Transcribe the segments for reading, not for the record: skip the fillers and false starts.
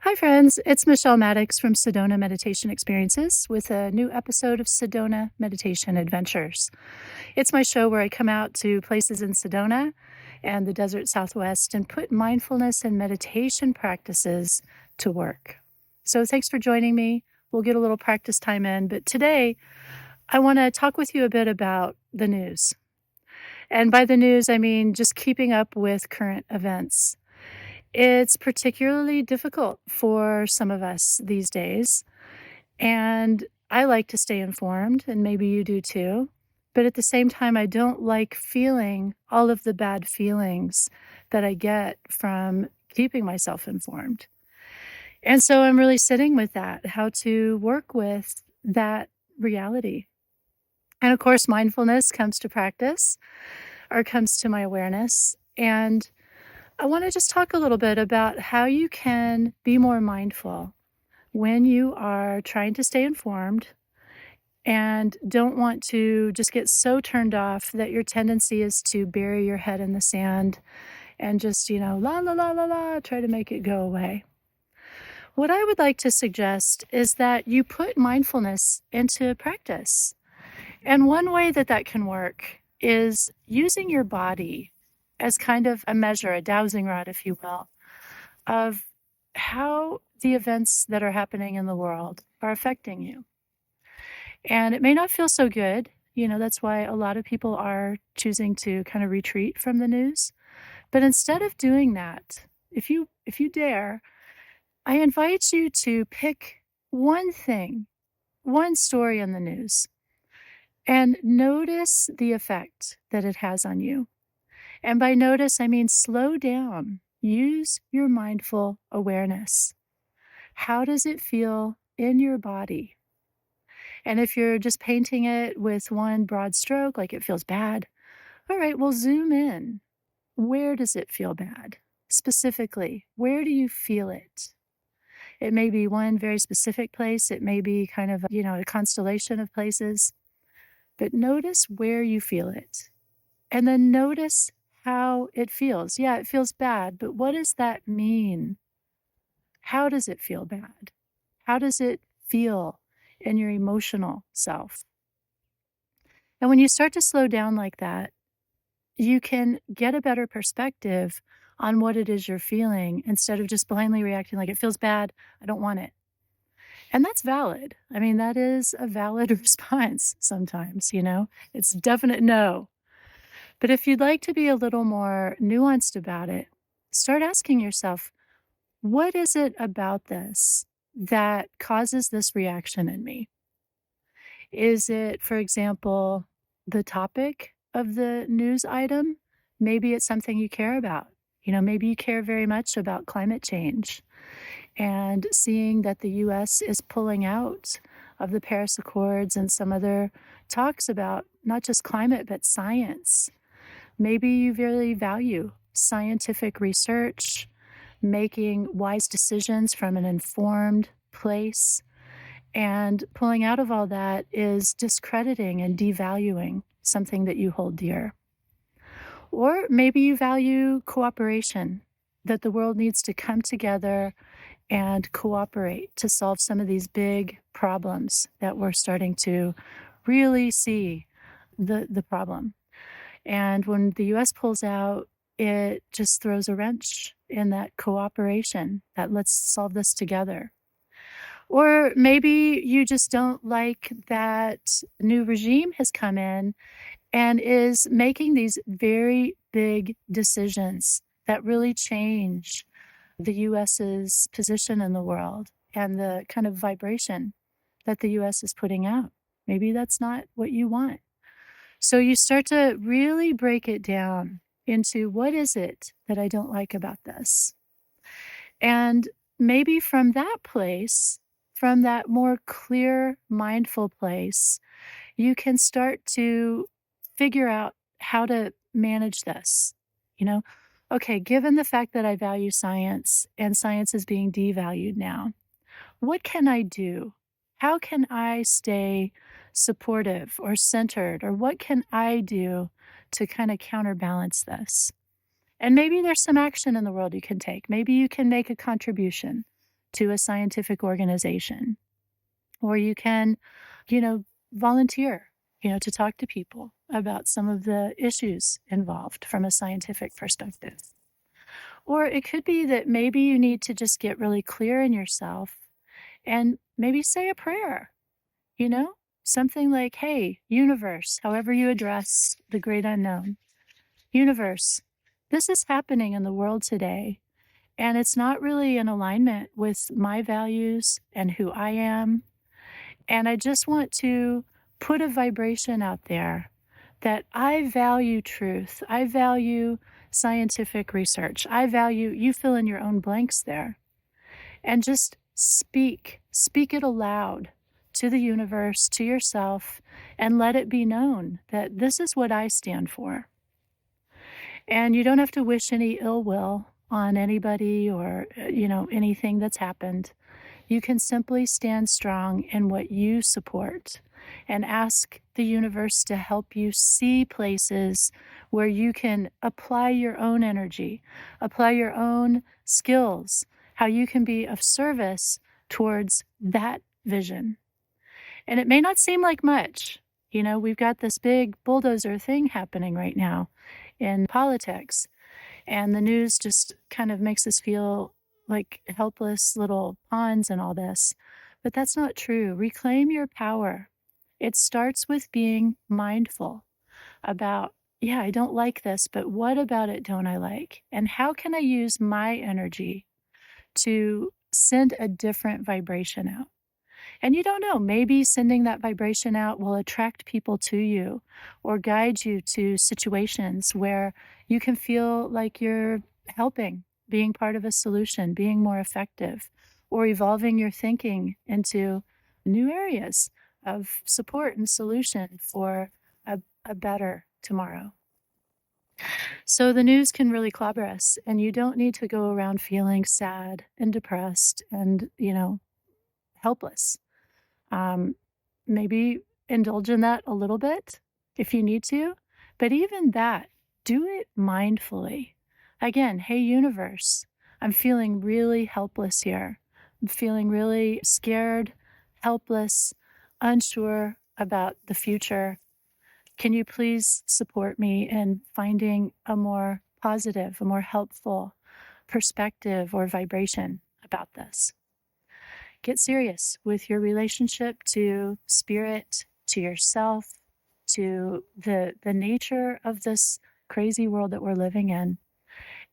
Hi, friends. It's Michelle Maddox from Sedona Meditation Experiences with a new episode of Sedona Meditation Adventures. It's my show where I come out to places in Sedona and the desert Southwest and put mindfulness and meditation practices to work. So thanks for joining me. We'll get a little practice time in, but today I want to talk with you a bit about the news. And by the news, I mean just keeping up with current events. It's particularly difficult for some of us these days, and I like to stay informed, and maybe you do too. But at the same time, I don't like feeling all of the bad feelings that I get from keeping myself informed. And so I'm really sitting with that, how to work with that reality. And of course, mindfulness comes to practice or comes to my awareness. And I want to just talk a little bit about how you can be more mindful when you are trying to stay informed and don't want to just get so turned off that your tendency is to bury your head in the sand and just, la, la, la, la, la, try to make it go away. What I would like to suggest is that you put mindfulness into practice. And one way that that can work is using your body as kind of a measure, a dowsing rod, if you will, of how the events that are happening in the world are affecting you. And it may not feel so good. That's why a lot of people are choosing to kind of retreat from the news. But instead of doing that, if you dare, I invite you to pick one thing, one story in the news, and notice the effect that it has on you. And by notice, I mean slow down. Use your mindful awareness. How does it feel in your body? And if you're just painting it with one broad stroke, like it feels bad, all right, well, zoom in. Where does it feel bad? Specifically, where do you feel it? It may be one very specific place. It may be kind of, a constellation of places. But notice where you feel it. And then notice how it feels. Yeah, it feels bad, but what does that mean? How does it feel bad? How does it feel in your emotional self? And when you start to slow down like that, you can get a better perspective on what it is you're feeling instead of just blindly reacting like it feels bad, I don't want it. And that's valid. I mean, that is a valid response sometimes, It's a definite no. But if you'd like to be a little more nuanced about it, start asking yourself, what is it about this that causes this reaction in me? Is it, for example, the topic of the news item? Maybe it's something you care about. Maybe you care very much about climate change and seeing that the U.S. is pulling out of the Paris Accords and some other talks about not just climate, but science. Maybe you really value scientific research, making wise decisions from an informed place, and pulling out of all that is discrediting and devaluing something that you hold dear. Or maybe you value cooperation, that the world needs to come together and cooperate to solve some of these big problems that we're starting to really see the problem. And when the U.S. pulls out, it just throws a wrench in that cooperation, that let's solve this together. Or maybe you just don't like that new regime has come in and is making these very big decisions that really change the U.S.'s position in the world and the kind of vibration that the U.S. is putting out. Maybe that's not what you want. So you start to really break it down into what is it that I don't like about this? And maybe from that place, from that more clear, mindful place, you can start to figure out how to manage this. Okay, given the fact that I value science and science is being devalued now, what can I do? How can I stay supportive or centered? Or what can I do to kind of counterbalance this? And maybe there's some action in the world you can take. Maybe you can make a contribution to a scientific organization. Or you can, volunteer, to talk to people about some of the issues involved from a scientific perspective. Or it could be that maybe you need to just get really clear in yourself and maybe say a prayer, something like, hey, universe, however you address the great unknown, universe, this is happening in the world today, and it's not really in alignment with my values and who I am. And I just want to put a vibration out there that I value truth. I value scientific research. I value, you fill in your own blanks there. And just speak it aloud to the universe, to yourself, and let it be known that this is what I stand for. And you don't have to wish any ill will on anybody or, anything that's happened. You can simply stand strong in what you support and ask the universe to help you see places where you can apply your own energy, apply your own skills, how you can be of service towards that vision. And it may not seem like much. We've got this big bulldozer thing happening right now in politics, and the news just kind of makes us feel like helpless little pawns in all this. But that's not true. Reclaim your power. It starts with being mindful about, I don't like this, but what about it don't I like? And how can I use my energy to send a different vibration out? And you don't know, maybe sending that vibration out will attract people to you or guide you to situations where you can feel like you're helping, being part of a solution, being more effective, or evolving your thinking into new areas of support and solution for a better tomorrow. So the news can really clobber us, and you don't need to go around feeling sad and depressed and, helpless. Maybe indulge in that a little bit if you need to, but even that, do it mindfully. Again, hey, universe, I'm feeling really helpless here. I'm feeling really scared, helpless, unsure about the future. Can you please support me in finding a more positive, a more helpful perspective or vibration about this? Get serious with your relationship to spirit, to yourself, to the nature of this crazy world that we're living in.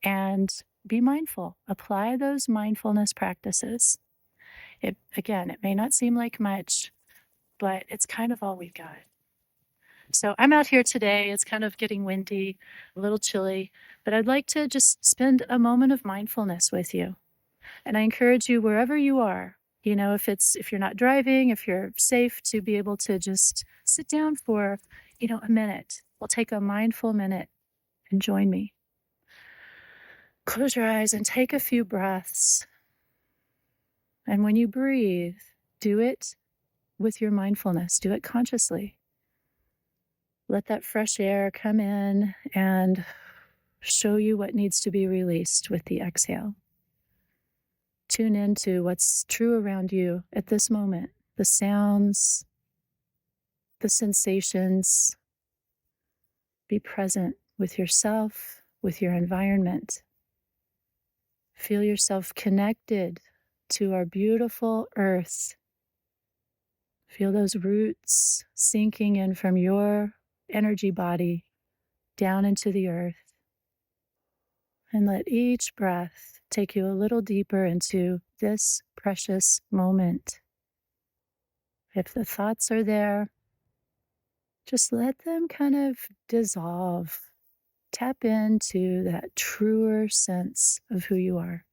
And be mindful. Apply those mindfulness practices. It may not seem like much, but it's kind of all we've got. So I'm out here today. It's kind of getting windy, a little chilly, but I'd like to just spend a moment of mindfulness with you. And I encourage you, wherever you are, if you're not driving, if you're safe, to be able to just sit down for, a minute. We'll take a mindful minute and join me. Close your eyes and take a few breaths. And when you breathe, do it with your mindfulness. Do it consciously. Let that fresh air come in and show you what needs to be released with the exhale. Tune into what's true around you at this moment, the sounds, the sensations. Be present with yourself, with your environment. Feel yourself connected to our beautiful earth. Feel those roots sinking in from your energy body down into the earth. And let each breath take you a little deeper into this precious moment. If the thoughts are there, just let them kind of dissolve. Tap into that truer sense of who you are.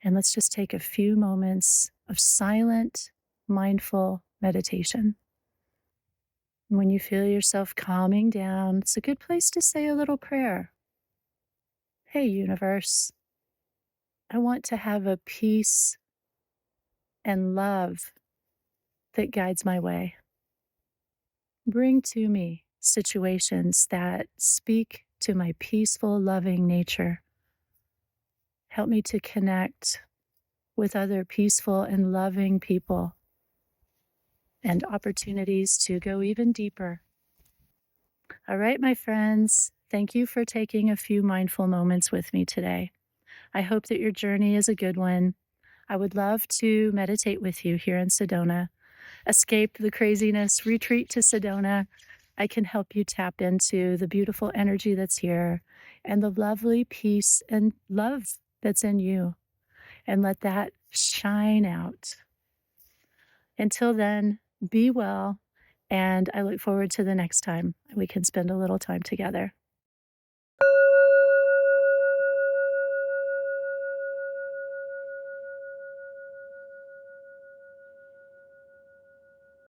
And let's just take a few moments of silent, mindful meditation. When you feel yourself calming down, it's a good place to say a little prayer. Hey, universe, I want to have a peace and love that guides my way. Bring to me situations that speak to my peaceful, loving nature. Help me to connect with other peaceful and loving people, and opportunities to go even deeper. All right, my friends, thank you for taking a few mindful moments with me today. I hope that your journey is a good one. I would love to meditate with you here in Sedona. Escape the craziness, retreat to Sedona. I can help you tap into the beautiful energy that's here and the lovely peace and love that's in you, and let that shine out. Until then, be well, and I look forward to the next time we can spend a little time together.